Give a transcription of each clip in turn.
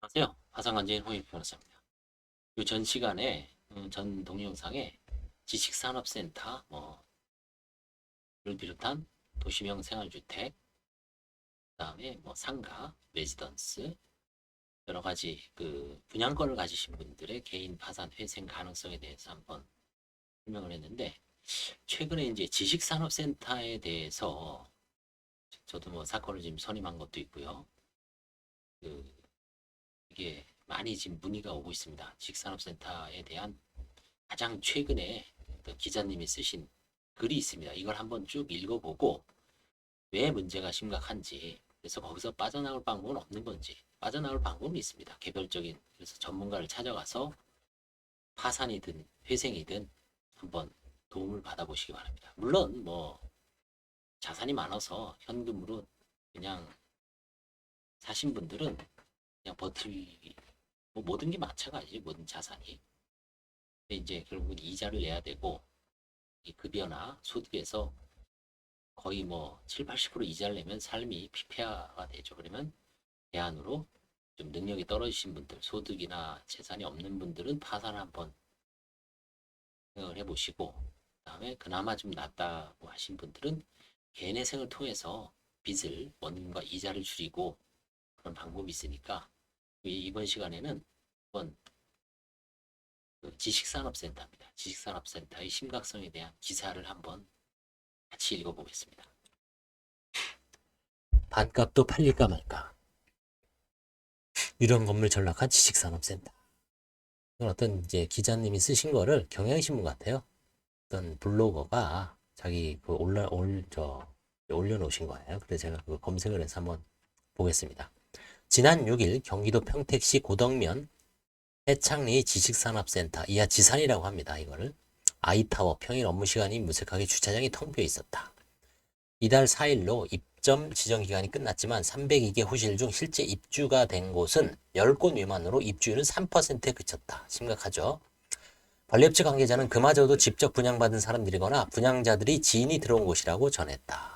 안녕하세요. 화상관제인 홍익 변호사입니다. 전 시간에 전 동영상에 지식산업센터 뭐를 비롯한 도시명 생활주택, 그다음에 뭐 상가, 레지던스 여러 가지 그 분양권을 가지신 분들의 개인 파산 회생 가능성에 대해서 한번 설명을 했는데 최근에 이제 지식산업센터에 대해서 저도 뭐 사건을 지금 선임한 것도 있고요. 그 이게 많이 지금 문의가 오고 있습니다. 지식산업센터에 대한 가장 최근에 그 기자님이 쓰신 글이 있습니다. 이걸 한번 쭉 읽어보고 왜 문제가 심각한지, 그래서 거기서 빠져나올 방법은 없는 건지, 빠져나올 방법은 있습니다. 개별적인, 그래서 전문가를 찾아가서 파산이든 회생이든 한번 도움을 받아보시기 바랍니다. 물론 뭐 자산이 많아서 현금으로 그냥 사신 분들은 그냥 버틸, 뭐 모든 게 마찬가지, 모든 자산이. 근데 이제 결국은 이자를 내야 되고 이 급여나 소득에서 거의 뭐 7, 80% 이자를 내면 삶이 피폐화가 되죠. 그러면 대안으로 좀 능력이 떨어지신 분들, 소득이나 재산이 없는 분들은 파산을 한번 생각을 해보시고, 그다음에 그나마 좀 낫다고 하신 분들은 개인회생을 통해서 빚을 원금과 이자를 줄이고 그런 방법이 있으니까 이번 시간에는 한번 그 지식산업센터입니다. 지식산업센터의 심각성에 대한 기사를 한번 같이 읽어보겠습니다. 반값도 팔릴까 말까. 유령 건물 전락한 지식산업센터. 어떤 이제 기자님이 쓰신 거를 경향신문 같아요. 어떤 블로거가 자기 그 올려놓으신 거예요. 그래서 제가 그 검색을 해서 한번 보겠습니다. 지난 6일 경기도 평택시 고덕면 해창리 지식산업센터 이하 지산이라고 합니다. 이거를 아이타워 평일 업무 시간이 무색하게 주차장이 텅 비어 있었다. 이달 4일로 입점 지정 기간이 끝났지만 302개 호실 중 실제 입주가 된 곳은 10곳 미만으로 입주율은 3%에 그쳤다. 심각하죠. 관리업체 관계자는 그마저도 직접 분양받은 사람들이거나 분양자들이 지인이 들어온 곳이라고 전했다.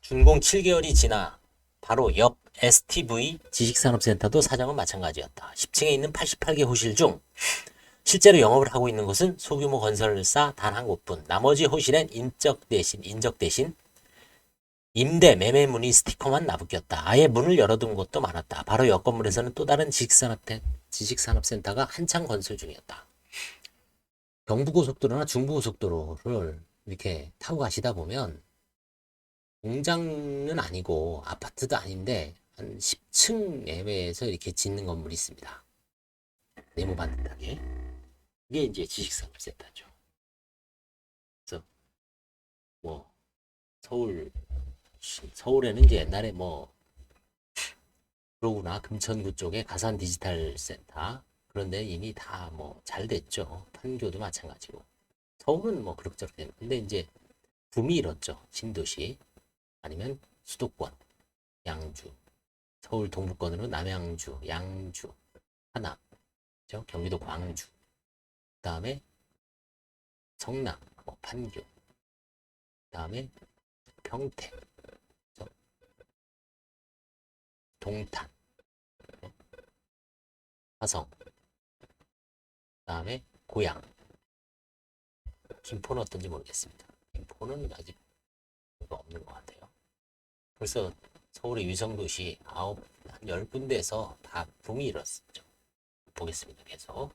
준공 7개월이 지나 바로 옆 STV 지식산업센터도 사정은 마찬가지였다. 10층에 있는 88개 호실 중 실제로 영업을 하고 있는 곳은 소규모 건설사 단 한 곳뿐. 나머지 호실엔 인적 대신 임대 매매 문의 스티커만 나붙겼다. 아예 문을 열어둔 곳도 많았다. 바로 옆 건물에서는 또 다른 지식산업센터가 한창 건설 중이었다. 경부고속도로나 중부고속도로를 이렇게 타고 가시다 보면 공장은 아니고 아파트도 아닌데 한 10층 내외에서 이렇게 짓는 건물이 있습니다. 네모 반듯하게. 이게 이제 지식산업센터죠. 그래서 뭐 서울에는 이제 옛날에 뭐 그러구나 금천구 쪽에 가산 디지털 센터 그런데 이미 다 뭐 잘 됐죠. 판교도 마찬가지고 서울은 뭐 그럭저럭 되는 근데 이제 붐이 일었죠. 신도시 아니면 수도권 양주 서울 동부권으로 남양주 양주 하남 그죠? 경기도 광주 그다음에 성남 뭐 판교 그다음에 평택 그죠? 동탄 화성 그다음에 고양 김포는 어떤지 모르겠습니다. 김포는 아직 없는 것 같아요. 벌써 서울의 위성도시 한 10군데에서 다 붐이 일었죠. 보겠습니다. 계속.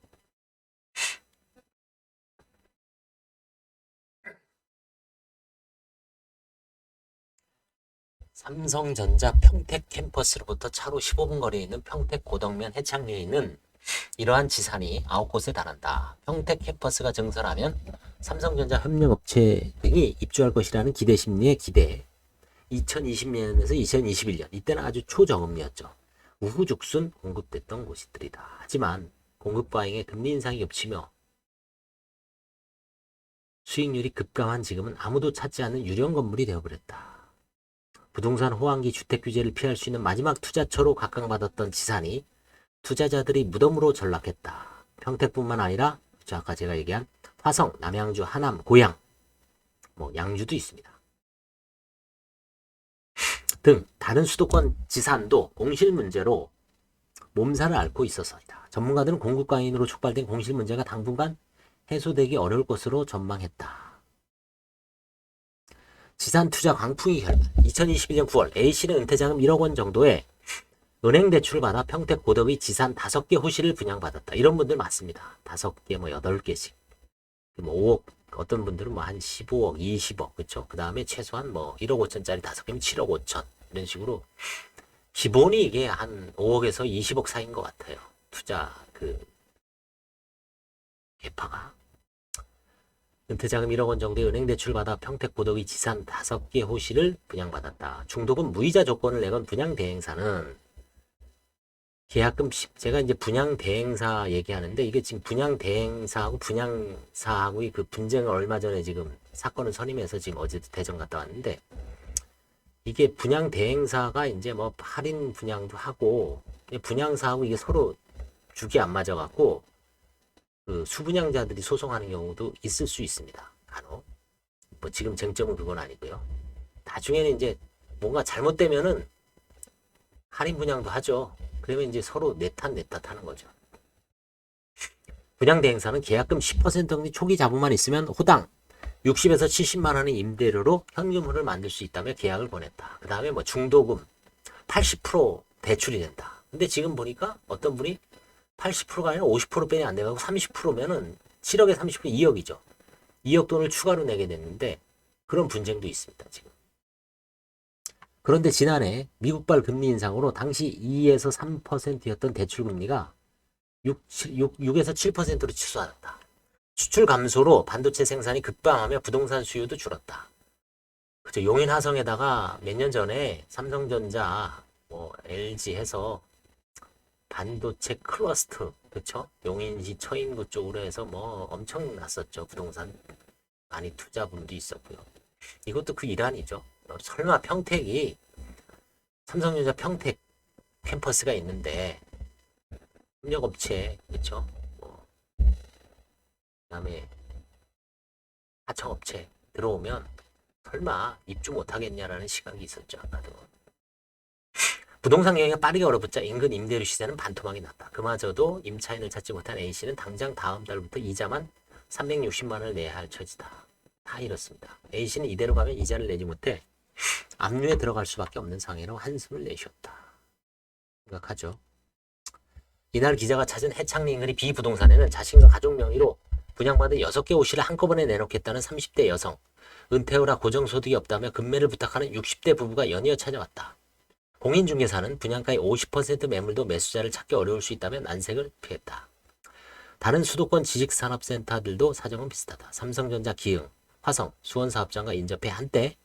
삼성전자 평택 캠퍼스로부터 차로 15분 거리에 있는 평택 고덕면 해창리에 있는 이러한 지산이 9곳에 달한다. 평택 캠퍼스가 증설하면 삼성전자 협력업체 등이 입주할 것이라는 기대 심리의 기대. 2020년에서 2021년 이때는 아주 초저금리였죠. 우후죽순 공급됐던 곳이들이다. 하지만 공급 과잉에 금리 인상이 겹치며 수익률이 급감한 지금은 아무도 찾지 않는 유령 건물이 되어버렸다. 부동산 호황기 주택 규제를 피할 수 있는 마지막 투자처로 각광받았던 지산이 투자자들이 무덤으로 전락했다. 평택뿐만 아니라 아까 제가 얘기한 화성, 남양주, 하남, 고양, 뭐 양주도 있습니다. 등 다른 수도권 지산도 공실 문제로 몸살을 앓고 있었습니다. 전문가들은 공급과잉으로 촉발된 공실 문제가 당분간 해소되기 어려울 것으로 전망했다. 지산 투자 광풍이 결말. 2021년 9월 A씨는 은퇴자금 1억 원 정도의 은행 대출을 받아 평택 고덕의 지산 5개 호실을 분양받았다. 이런 분들 많습니다. 5개, 뭐 8개씩. 뭐 5억, 어떤 분들은 뭐 한 15억, 20억, 그쵸? 그 다음에 최소한 뭐 1억 5천짜리 5개면 7억 5천. 이런 식으로. 기본이 이게 한 5억에서 20억 사이인 것 같아요. 투자, 개파가. 은퇴자금 1억 원 정도의 은행 대출 받아 평택 고덕의 지산 5개 호실을 분양받았다. 중도금 무이자 조건을 내건 분양 대행사는 계약금 제가 이제 분양 대행사 얘기하는데 이게 지금 분양 대행사하고 분양사하고의 그 분쟁을 얼마 전에 지금 사건을 선임해서 지금 어제도 대전 갔다 왔는데 이게 분양 대행사가 이제 뭐 할인 분양도 하고 분양사하고 이게 서로 죽이 안 맞아갖고 그 수분양자들이 소송하는 경우도 있을 수 있습니다. 간혹. 뭐 지금 쟁점은 그건 아니고요. 나중에는 이제 뭔가 잘못되면은 할인 분양도 하죠. 그러면 이제 서로 내 탓 하는 거죠. 분양 대행사는 계약금 10% 정도 초기 자본만 있으면 호당 60에서 70만 원의 임대료로 현금흐를 만들 수 있다며 계약을 권했다. 그 다음에 뭐 중도금 80% 대출이 된다. 근데 지금 보니까 어떤 분이 80%가 아니라 50% 빼니 안 돼가고 30%면은 7억에 30% 2억이죠. 2억 돈을 추가로 내게 됐는데 그런 분쟁도 있습니다. 지금. 그런데 지난해 미국발 금리 인상으로 당시 2에서 3%였던 대출 금리가 6에서 7%로 취소하였다. 수출 감소로 반도체 생산이 급감하며 부동산 수요도 줄었다. 그죠? 용인 화성에다가 몇 년 전에 삼성전자, 뭐 LG 해서 반도체 클러스터, 그쵸? 용인시 처인구 쪽으로 해서 뭐 엄청 났었죠. 부동산 많이 투자분도 있었고요. 이것도 그 일환이죠. 설마 평택이 삼성전자 평택 캠퍼스가 있는데 협력업체, 그쵸? 뭐 그다음에 하청업체 들어오면 설마 입주 못하겠냐라는 시각이 있었죠. 아까도. 부동산 경기가 빠르게 얼어붙자 인근 임대료 시세는 반토막이 났다. 그마저도 임차인을 찾지 못한 A씨는 당장 다음 달부터 이자만 360만 원을 내야 할 처지다. 다 이렇습니다. A씨는 이대로 가면 이자를 내지 못해 압류에 들어갈 수밖에 없는 상황이라고 한숨을 내쉬었다. 생각하죠. 이날 기자가 찾은 해창리 인근의 B부동산에는 자신과 가족 명의로 분양받은 6개 호실을 한꺼번에 내놓겠다는 30대 여성, 은퇴 후라 고정소득이 없다며 급매를 부탁하는 60대 부부가 연이어 찾아왔다. 공인중개사는 분양가의 50% 매물도 매수자를 찾기 어려울 수 있다며 난색을 피했다. 다른 수도권 지식산업센터들도 사정은 비슷하다. 삼성전자, 기흥, 화성, 수원사업장과 인접해 한때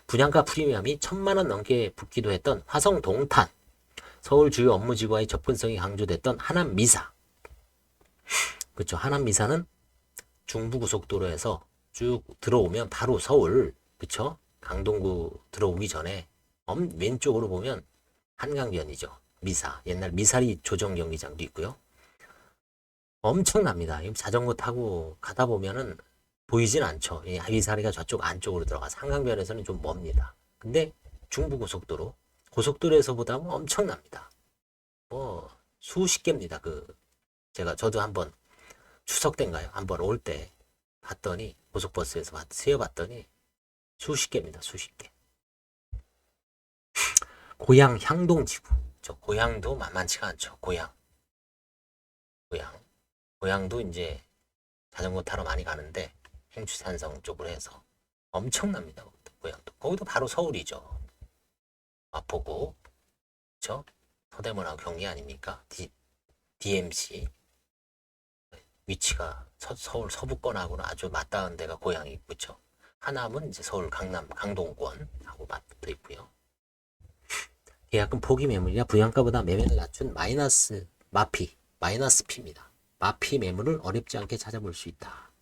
분양가 프리미엄이 1,000만 원 넘게 붙기도 했던 화성 동탄, 서울 주요 업무지구와의 접근성이 강조됐던 하남미사. 그렇죠. 하남미사는 중부고속도로에서 쭉 들어오면 바로 서울, 그렇죠. 강동구 들어오기 전에 왼쪽으로 보면 한강변이죠. 미사. 옛날 미사리 조정 경기장도 있고요. 엄청납니다. 자전거 타고 가다 보면은 보이진 않죠. 미사리가 저쪽 안쪽으로 들어가서 한강변에서는 좀 멉니다. 근데 중부고속도로, 고속도로에서보다 엄청납니다. 뭐 수십 개입니다. 저도 한번 추석 때인가요? 한번 올 때 봤더니 고속버스에서 세어봤더니 수십 개입니다. 수십 개. 고양 향동지구. 저 고양도 만만치가 않죠. 고양도 이제 자전거 타러 많이 가는데 행주산성 쪽으로 해서 엄청납니다. 거기도 바로 서울이죠. 마포구, 그렇죠? 서대문하고 경기 아닙니까? DMC 위치가 서울 서부권하고는 아주 맞닿은 데가 고양이, 그렇죠? 하남은 이제 서울 강남 강동권하고 맞붙어 있고요. 계약금 포기 매물이나 분양가보다 매매를 낮춘 마이너스 P입니다. 마피 매물을 어렵지 않게 찾아볼 수 있다.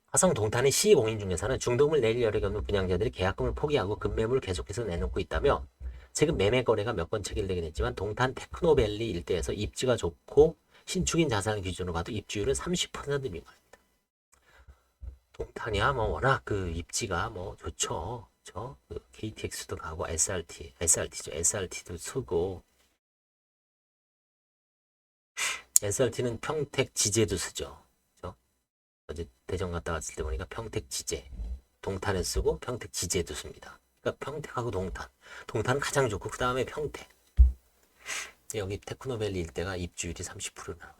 화성 동탄의 C공인중개사는 중도금을 낼 여력이 없는 분양자들이 계약금을 포기하고 급매물을 계속해서 내놓고 있다며 최근 매매 거래가 몇 건 체결되긴 했지만 동탄 테크노밸리 일대에서 입지가 좋고 신축인 자산을 기준으로 봐도 입주율은 30% 미만입니다. 동탄이야 뭐 워낙 그 입지가 뭐 좋죠. 그 KTX도 가고 SRT죠. SRT도 쓰고 SRT는 평택 지제도 쓰죠. 그죠? 어제 대전 갔다 왔을 때 보니까 평택 지제 동탄에 쓰고 평택 지제도 씁니다. 그러니까 평택하고 동탄은 가장 좋고 그 다음에 평택. 여기 테크노밸리 일대가 입주율이 30%나.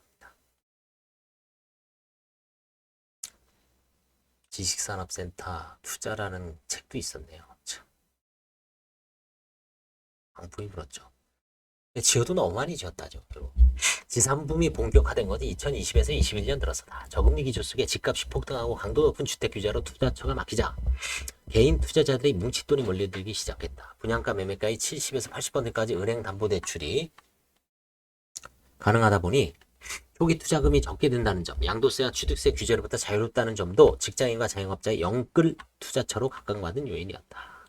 지식산업센터 투자라는 책도 있었네요. 참. 광풍이 불었죠. 지어도 너무 많이 지었다죠. 결국. 지산붐이 본격화된 것은 2020에서 21년 들어서다. 저금리 기조 속에 집값이 폭등하고 강도 높은 주택 규제로 투자처가 막히자 개인 투자자들이 뭉칫돈이 몰려들기 시작했다. 분양가 매매가의 70에서 80%까지 은행 담보대출이 가능하다 보니 초기 투자금이 적게 든다는 점, 양도세와 취득세 규제로부터 자유롭다는 점도 직장인과 자영업자의 영끌 투자처로 각광받은 요인이었다.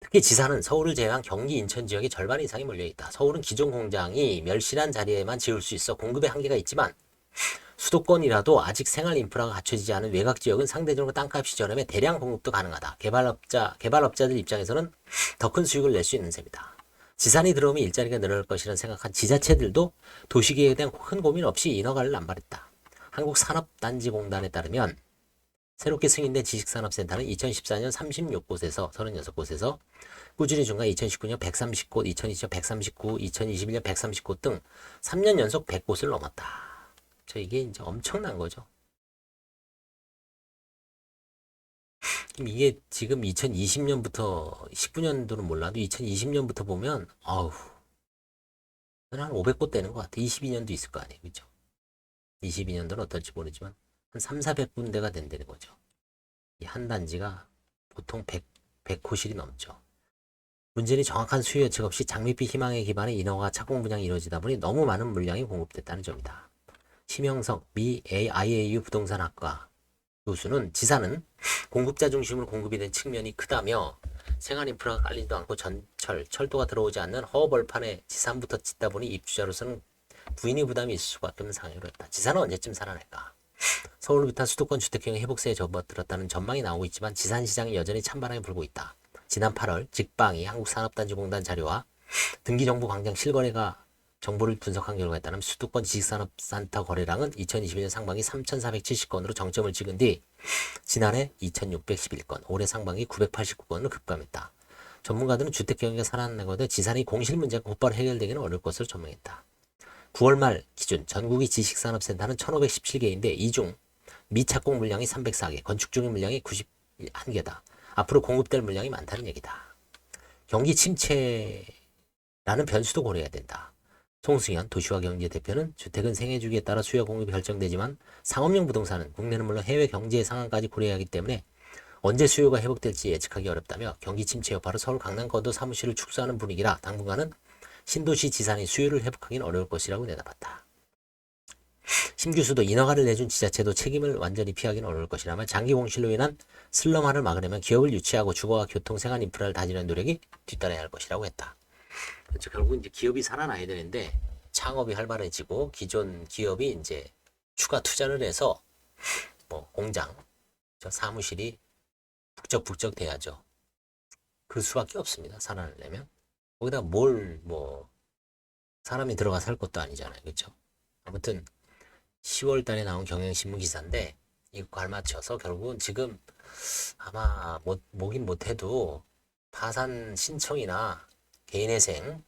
특히 지사는 서울을 제외한 경기, 인천 지역의 절반 이상이 몰려있다. 서울은 기존 공장이 멸실한 자리에만 지을 수 있어 공급에 한계가 있지만 수도권이라도 아직 생활 인프라가 갖춰지지 않은 외곽 지역은 상대적으로 땅값이 저렴해 대량 공급도 가능하다. 개발업자들 입장에서는 더 큰 수익을 낼 수 있는 셈이다. 지산이 들어오면 일자리가 늘어날 것이라는 생각한 지자체들도 도시계획에 대한 큰 고민 없이 인허가를 남발했다. 한국산업단지공단에 따르면 새롭게 승인된 지식산업센터는 2014년 36곳에서 36곳에서 꾸준히 증가 2019년 130곳, 2020년 139, 2021년 130곳 등 3년 연속 100곳을 넘었다. 이게 이제 엄청난 거죠. 이게 지금 2020년부터 19년도는 몰라도 2020년부터 보면 한 500곳 되는 것 같아. 22년도 있을 거 아니에요. 그죠? 22년도는 어떨지 모르지만 한 3, 400군데가 된다는 거죠. 이 한 단지가 보통 100호실이 넘죠. 문제는 정확한 수요 예측 없이 장밋빛 희망에 기반해 인허가 착공 분양이 이루어지다 보니 너무 많은 물량이 공급됐다는 점이다. 심영석 미 IAU 부동산학과 교수는 지사는 공급자 중심으로 공급이 된 측면이 크다며 생활 인프라가 깔리지도 않고 철도가 들어오지 않는 허벌판에 지산부터 짓다 보니 입주자로서는 부인의 부담이 있을 수밖에 없는 상황으로 했다. 지사는 언제쯤 살아날까? 서울을 비롯한 수도권 주택경영 회복세에 접어들었다는 전망이 나오고 있지만 지산시장이 여전히 찬바람이 불고 있다. 지난 8월 직방이 한국산업단지공단 자료와 등기정보 광장 실거래가 정보를 분석한 결과에 따르면 수도권 지식산업센터 거래량은 2021년 상반기 3,470건으로 정점을 찍은 뒤 지난해 2,611건, 올해 상반기 989건으로 급감했다. 전문가들은 주택경기가 살아나거든 지산이 공실 문제가 곧바로 해결되기는 어려울 것으로 전망했다. 9월 말 기준 전국의 지식산업센터는 1,517개인데 이 중 미착공 물량이 304개, 건축 중인 물량이 91개다. 앞으로 공급될 물량이 많다는 얘기다. 경기 침체라는 변수도 고려해야 된다. 송승현 도시화경제 대표는 주택은 생애주기에 따라 수요 공급이 결정되지만 상업용 부동산은 국내는 물론 해외 경제 상황까지 고려해야 하기 때문에 언제 수요가 회복될지 예측하기 어렵다며 경기 침체 여파로 서울 강남 건도 사무실을 축소하는 분위기라 당분간은 신도시 지산이 수요를 회복하기는 어려울 것이라고 내다봤다. 심 교수도 인허가를 내준 지자체도 책임을 완전히 피하기는 어려울 것이라며 장기 공실로 인한 슬럼화를 막으려면 기업을 유치하고 주거와 교통, 생활 인프라를 다지는 노력이 뒤따라야 할 것이라고 했다. 그렇죠. 결국 이제 기업이 살아나야 되는데 창업이 활발해지고 기존 기업이 이제 추가 투자를 해서 뭐 공장, 사무실이 북적북적 돼야죠. 그 수밖에 없습니다. 살아나려면. 거기다 사람이 들어가 살 것도 아니잖아요. 그렇죠? 아무튼 10월 달에 나온 경향신문 기사인데 이거 알맞춰서 결국은 지금 아마 뭐긴 못해도 파산 신청이나 개인회생,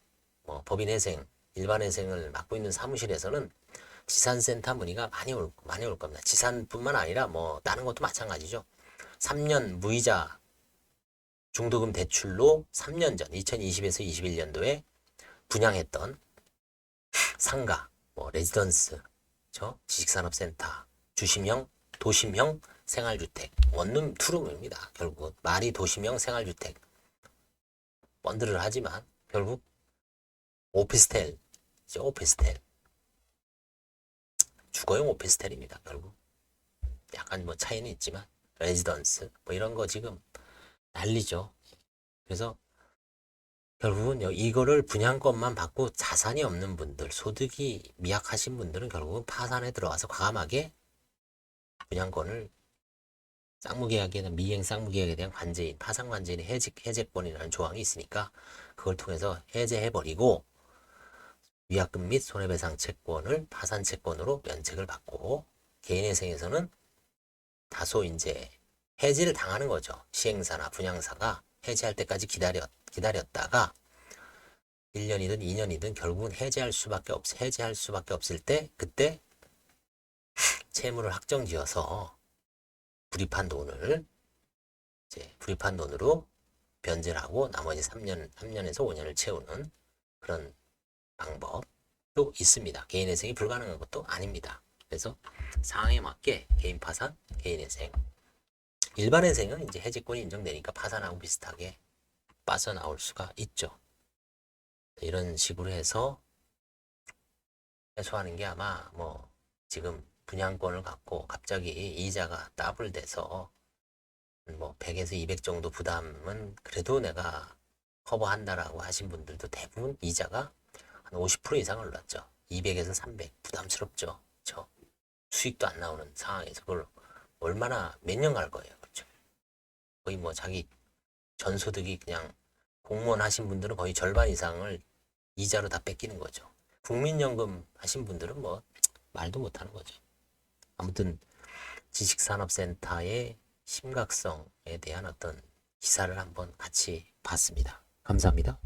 법인회생, 일반회생을 맡고 있는 사무실에서는 지산센터 문의가 많이 올 겁니다. 지산뿐만 아니라 다른 것도 마찬가지죠. 3년 무이자 중도금 대출로 3년 전 2020에서 21년도에 분양했던 상가, 레지던스, 지식산업센터, 주심형, 도심형 생활주택, 원룸, 투룸입니다. 결국 말이 도심형 생활주택. 번들을 하지만 결국 오피스텔, 주거용 오피스텔입니다. 결국 약간 차이는 있지만 레지던스 이런 거 지금 난리죠. 그래서 결국은 이거를 분양권만 받고 자산이 없는 분들, 소득이 미약하신 분들은 결국은 파산에 들어가서 과감하게 분양권을 쌍무계약에는 미행 쌍무계약에 대한 관제인, 파산 관제인의 해제권이라는 조항이 있으니까 그걸 통해서 해제해버리고 위약금 및 손해배상 채권을 파산 채권으로 면책을 받고 개인회생에서는 다소 이제 해지를 당하는 거죠. 시행사나 분양사가 해지할 때까지 기다렸다가 1년이든 2년이든 결국은 해지할 수밖에 없을 때 그때 채무를 확정지어서 불입한 돈을 이제 불입한 돈으로 변제를 하고 나머지 3년에서 5년을 채우는 그런 방법도 있습니다. 개인회생이 불가능한 것도 아닙니다. 그래서 상황에 맞게 개인 파산, 개인회생, 일반회생은 이제 해지권이 인정되니까 파산하고 비슷하게 빠져나올 수가 있죠. 이런 식으로 해서 해소하는 게 아마 뭐 지금 분양권을 갖고 갑자기 이자가 더블 돼서 뭐 100에서 200 정도 부담은 그래도 내가 커버한다라고 하신 분들도 대부분 이자가 한 50% 이상을 올랐죠. 200에서 300 부담스럽죠. 그렇죠? 수익도 안 나오는 상황에서 그걸 얼마나 몇 년 갈 거예요. 그렇죠? 거의 뭐 자기 전소득이 그냥 공무원 하신 분들은 거의 절반 이상을 이자로 다 뺏기는 거죠. 국민연금 하신 분들은 뭐 말도 못하는 거죠. 아무튼 지식산업센터의 심각성에 대한 어떤 기사를 한번 같이 봤습니다. 감사합니다.